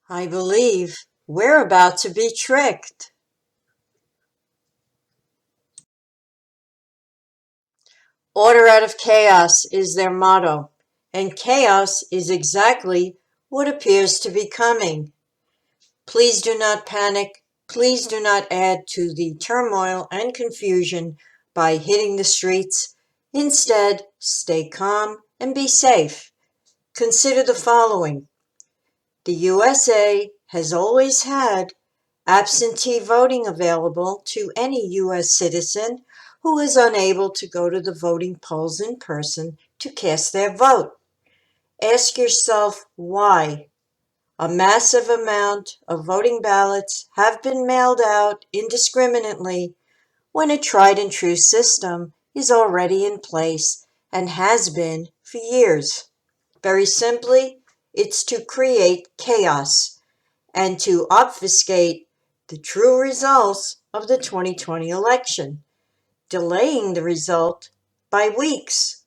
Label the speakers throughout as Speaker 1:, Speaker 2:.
Speaker 1: I believe we're about to be tricked. Order out of chaos is their motto, and chaos is exactly what appears to be coming. Please do not panic. Please do not add to the turmoil and confusion by hitting the streets. Instead, stay calm and be safe. Consider the following. The USA has always had absentee voting available to any U.S. citizen who is unable to go to the voting polls in person to cast their vote. Ask yourself why. A massive amount of voting ballots have been mailed out indiscriminately when a tried and true system is already in place and has been for years. Very simply, it's to create chaos and to obfuscate the true results of the 2020 election, delaying the result by weeks,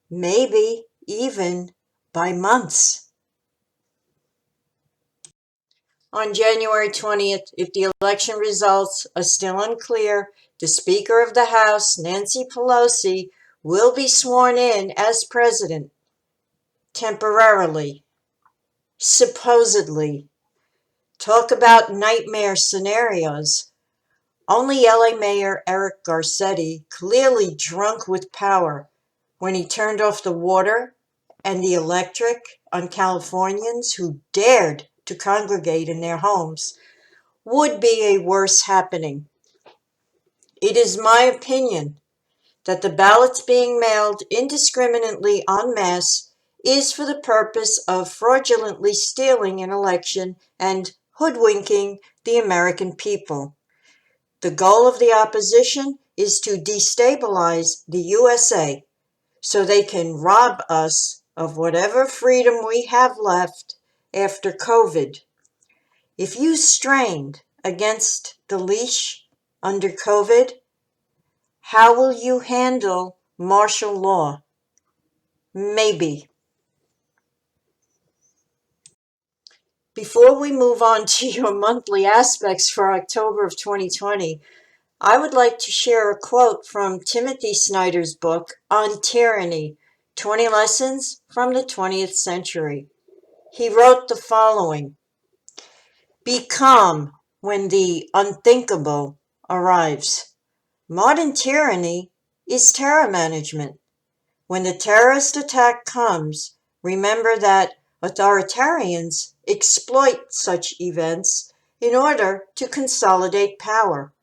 Speaker 1: maybe even by months. On January 20th, if the election results are still unclear, the Speaker of the House, Nancy Pelosi, will be sworn in as president temporarily, supposedly. Talk about nightmare scenarios. Only LA Mayor Eric Garcetti, clearly drunk with power, when he turned off the water and the electric on Californians who dared to congregate in their homes, would be a worse happening. It is my opinion that the ballots being mailed indiscriminately en masse is for the purpose of fraudulently stealing an election and hoodwinking the American people. The goal of the opposition is to destabilize the USA so they can rob us of whatever freedom we have left after COVID. If you strained against the leash under COVID, how will you handle martial law? Maybe. Before we move on to your monthly aspects for October of 2020, I would like to share a quote from Timothy Snyder's book on tyranny, 20 Lessons from the 20th Century. He wrote the following: Be calm when the unthinkable arrives. Modern tyranny is terror management. When the terrorist attack comes, remember that authoritarians exploit such events in order to consolidate power.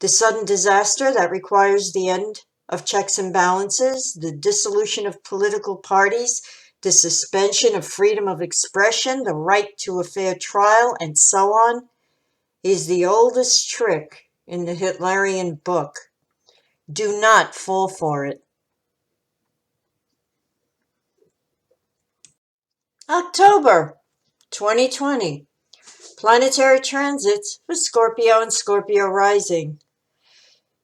Speaker 1: The sudden disaster that requires the end of checks and balances, the dissolution of political parties, the suspension of freedom of expression, the right to a fair trial, and so on, is the oldest trick in the Hitlerian book. Do not fall for it. October 2020. Planetary transits for Scorpio and Scorpio rising.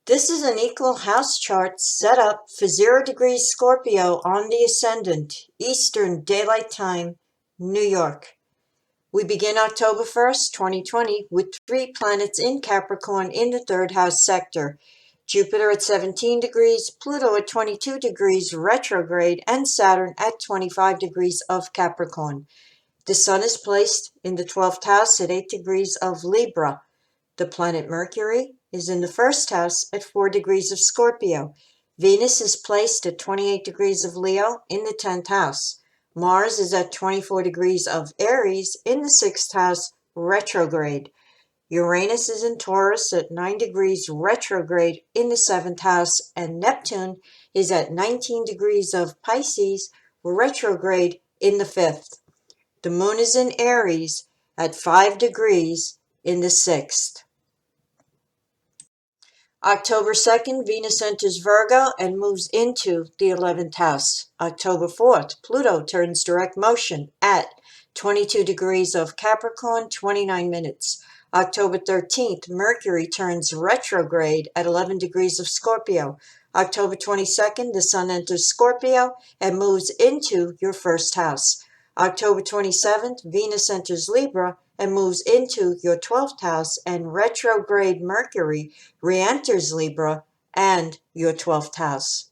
Speaker 1: This is an equal house chart set up for 0 degrees Scorpio on the ascendant, Eastern Daylight Time, New York. We begin October 1st, 2020, with 3 planets in Capricorn in the 3rd house sector. Jupiter at 17 degrees, Pluto at 22 degrees retrograde, and Saturn at 25 degrees of Capricorn. The Sun is placed in the 12th house at 8 degrees of Libra. The planet Mercury is in the 1st house at 4 degrees of Scorpio. Venus is placed at 28 degrees of Leo in the 10th house. Mars is at 24 degrees of Aries in the 6th house retrograde. Uranus is in Taurus at 9 degrees retrograde in the 7th house, and Neptune is at 19 degrees of Pisces retrograde in the 5th. The moon is in Aries at 5 degrees in the 6th. October 2nd, Venus enters Virgo and moves into the 11th house. October 4th, Pluto turns direct motion at 22 degrees of Capricorn, 29 minutes. October 13th, Mercury turns retrograde at 11 degrees of Scorpio. October 22nd, the Sun enters Scorpio and moves into your 1st house. October 27th, Venus enters Libra and moves into your 12th house, and retrograde Mercury re-enters Libra and your 12th house.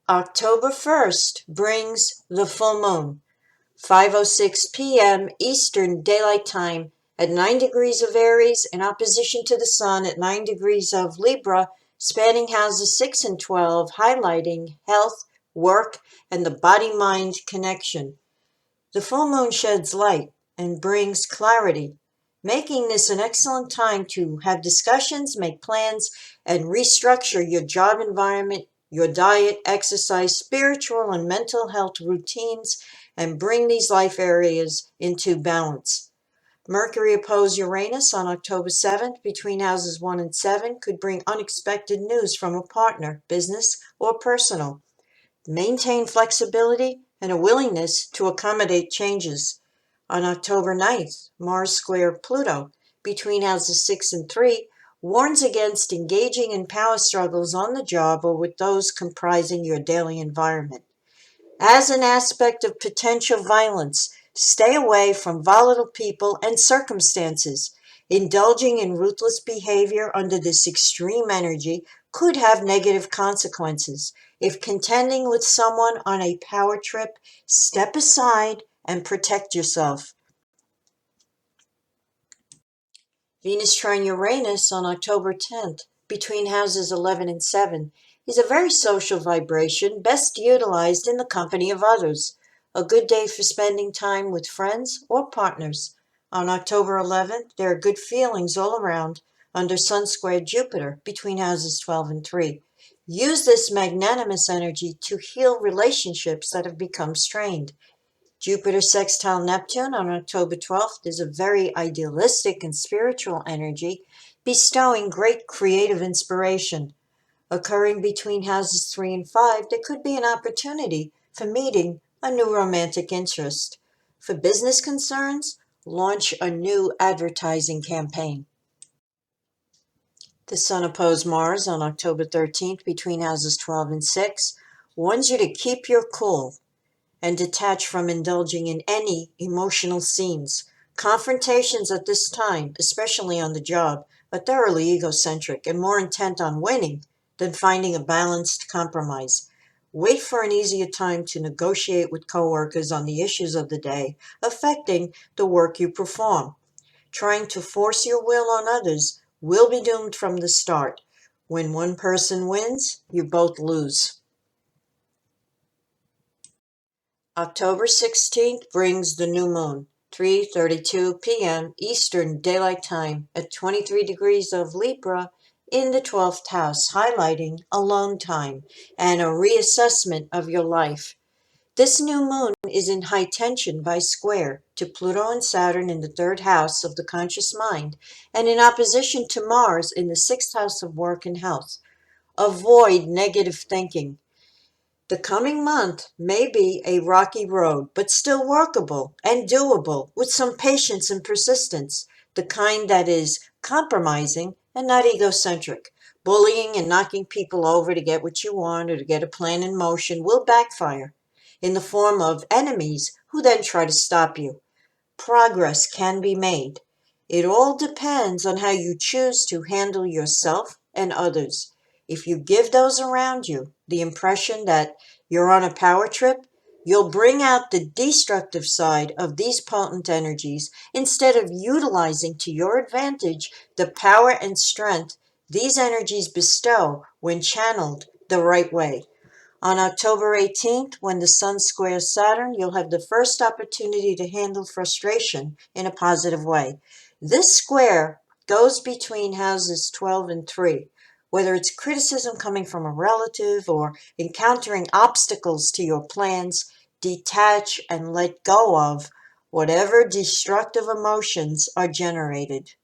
Speaker 1: October 1st brings the full moon, 5:06 p.m. Eastern Daylight Time at 9 degrees of Aries in opposition to the Sun at 9 degrees of Libra, spanning houses 6 and 12, highlighting health, work, and the body-mind connection. The full moon sheds light and brings clarity, making this an excellent time to have discussions, make plans, and restructure your job environment, your diet, exercise, spiritual and mental health routines, and bring these life areas into balance. Mercury opposed Uranus on October 7th between houses 1 and 7 could bring unexpected news from a partner, business, or personal. Maintain flexibility and a willingness to accommodate changes. On October 9th, Mars square Pluto between houses 6 and 3 warns against engaging in power struggles on the job or with those comprising your daily environment. As an aspect of potential violence, stay away from volatile people and circumstances. Indulging in ruthless behavior under this extreme energy could have negative consequences. If contending with someone on a power trip, step aside and protect yourself. Venus trine Uranus on October 10th, between houses 11 and 7, is a very social vibration best utilized in the company of others. A good day for spending time with friends or partners. On October 11th, there are good feelings all around under Sun square Jupiter between houses 12 and 3. Use this magnanimous energy to heal relationships that have become strained. Jupiter sextile Neptune on October 12th is a very idealistic and spiritual energy, bestowing great creative inspiration. Occurring between houses 3 and 5, there could be an opportunity for meeting a new romantic interest. For business concerns, launch a new advertising campaign. The Sun opposed Mars on October 13th between houses 12 and 6 warns you to keep your cool and detach from indulging in any emotional scenes. Confrontations at this time, especially on the job, are thoroughly egocentric and more intent on winning than finding a balanced compromise. Wait for an easier time to negotiate with coworkers on the issues of the day affecting the work you perform. Trying to force your will on others will be doomed from the start. When one person wins, you both lose. October 16th brings the new moon, 3:32 p.m. Eastern Daylight Time at 23 degrees of Libra in the 12th house, highlighting alone time and a reassessment of your life. This new moon is in high tension by square to Pluto and Saturn in the 3rd house of the conscious mind and in opposition to Mars in the 6th house of work and health. Avoid negative thinking. The coming month may be a rocky road, but still workable and doable with some patience and persistence, the kind that is compromising and not egocentric. Bullying and knocking people over to get what you want or to get a plan in motion will backfire in the form of enemies who then try to stop you. Progress can be made. It all depends on how you choose to handle yourself and others. If you give those around you the impression that you're on a power trip, you'll bring out the destructive side of these potent energies instead of utilizing to your advantage the power and strength these energies bestow when channeled the right way. On October 18th, when the Sun squares Saturn, you'll have the first opportunity to handle frustration in a positive way. This square goes between houses 12 and 3. Whether it's criticism coming from a relative or encountering obstacles to your plans, detach and let go of whatever destructive emotions are generated.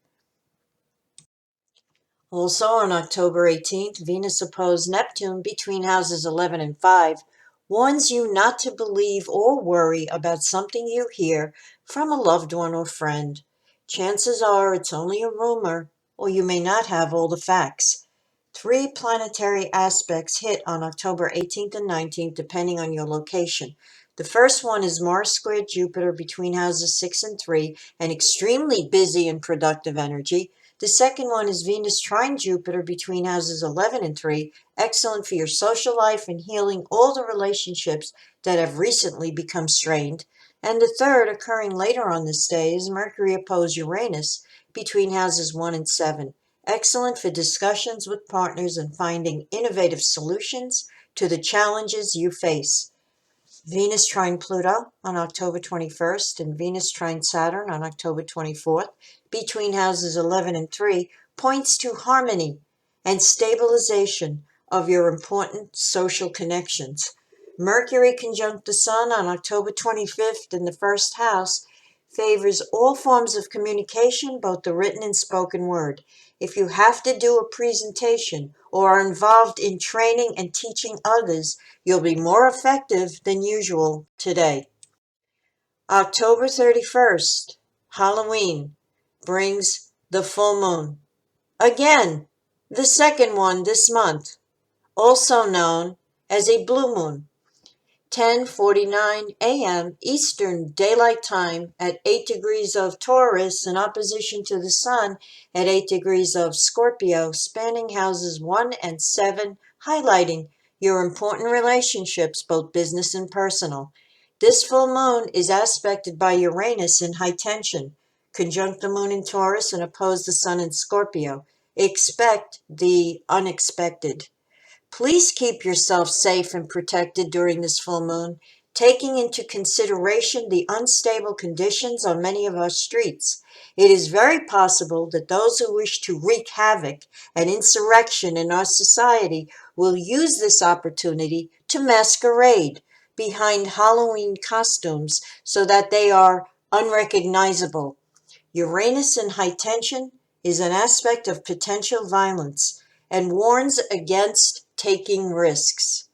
Speaker 1: Also on October 18th, Venus opposed Neptune between houses 11 and 5 warns you not to believe or worry about something you hear from a loved one or friend. Chances are it's only a rumor, or you may not have all the facts. 3 planetary aspects hit on October 18th and 19th depending on your location. The first one is Mars squared Jupiter between houses 6 and 3, an extremely busy and productive energy. The second one is Venus trine Jupiter between houses 11 and 3, excellent for your social life and healing all the relationships that have recently become strained. And the third, occurring later on this day, is Mercury opposed Uranus between houses 1 and 7. Excellent for discussions with partners and finding innovative solutions to the challenges you face. Venus trine Pluto on October 21st and Venus trine Saturn on October 24th between houses 11 and 3 points to harmony and stabilization of your important social connections. Mercury conjunct the Sun on October 25th in the first house favors all forms of communication, both the written and spoken word. If you have to do a presentation or are involved in training and teaching others, you'll be more effective than usual today. October 31st, Halloween, brings the full moon. Again, the second one this month, also known as a blue moon. 10:49 a.m. Eastern Daylight Time at 8 degrees of Taurus in opposition to the Sun at 8 degrees of Scorpio, spanning houses 1 and 7, highlighting your important relationships, both business and personal. This full moon is aspected by Uranus in high tension, conjunct the moon in Taurus and oppose the Sun in Scorpio. Expect the unexpected. Please keep yourself safe and protected during this full moon, taking into consideration the unstable conditions on many of our streets. It is very possible that those who wish to wreak havoc and insurrection in our society will use this opportunity to masquerade behind Halloween costumes so that they are unrecognizable. Uranus in high tension is an aspect of potential violence and warns against taking risks.